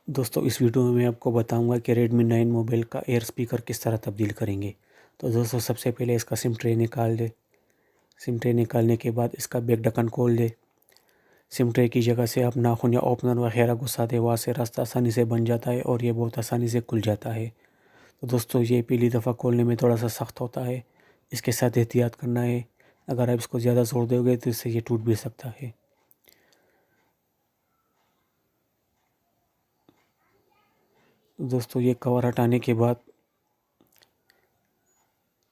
दोस्तों इस वीडियो में मैं आपको बताऊंगा कि Redmi 9 मोबाइल का एयर स्पीकर किस तरह तब्दील करेंगे। तो दोस्तों सबसे पहले इसका सिम ट्रे निकाल दे। सिम ट्रे निकालने के बाद इसका बैक ढक्कन खोल दे। सिम ट्रे की जगह से आप नाखून या ओपनर वगैरह घुसा दे, वहाँ से रास्ता आसानी से बन जाता है और ये बहुत आसानी से खुल जाता है। तो दोस्तों ये पहली दफ़ा खोलने में थोड़ा सा सख्त होता है, इसके साथ एहतियात करना है। अगर आप इसको ज़्यादा जोर दोगे तो इससे ये टूट भी सकता है। दोस्तों ये कवर हटाने के बाद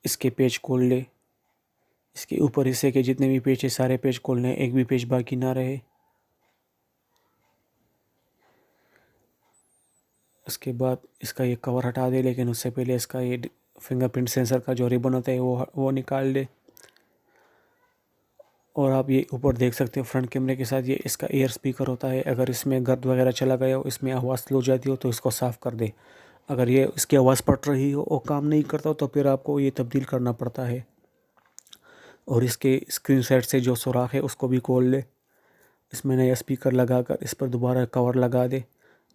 इसके पेच खोल ले। इसके ऊपर हिस्से के जितने भी पेच है सारे पेच खोलने, एक भी पेच बाकी ना रहे। उसके बाद इसका ये कवर हटा दे, लेकिन उससे पहले इसका ये फिंगरप्रिंट सेंसर का जो रिबन होता है वो निकाल दे। और आप ये ऊपर देख सकते हो फ्रंट कैमरे के साथ ये इसका एयर स्पीकर होता है। अगर इसमें गर्द वगैरह चला गया हो, इसमें आवाज़ स्लो जाती हो तो इसको साफ़ कर दे। अगर ये इसकी आवाज़ पट रही हो और काम नहीं करता हो तो फिर आपको ये तब्दील करना पड़ता है। और इसके स्क्रीन साइड से जो सुराख है उसको भी खोल ले। इसमें नया स्पीकर लगाकर इस पर दोबारा कवर लगा दे।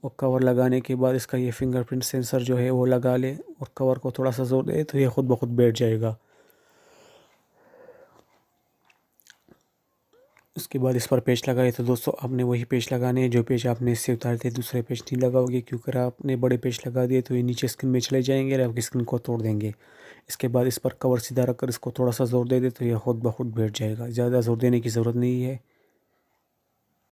और कवर लगाने के बाद इसका ये फिंगरप्रिंट सेंसर जो है वो लगा ले और कवर को थोड़ा सा जोर दे तो ये खुद ब खुद बैठ जाएगा। उसके बाद इस पर पेच लगाए तो दोस्तों आपने वही पेच लगाने हैं जो पेच आपने इससे उतारे थे, दूसरे पेच नहीं लगाओगे, क्योंकि आपने बड़े पेच लगा दिए तो ये नीचे स्क्रीन में चले जाएंगे और आपकी स्क्रीन को तोड़ देंगे। इसके बाद इस पर कवर सीधा रखकर इसको थोड़ा सा जोर दे दे तो यह खुद ब खुद बैठ जाएगा। ज़्यादा जोर देने की ज़रूरत नहीं है।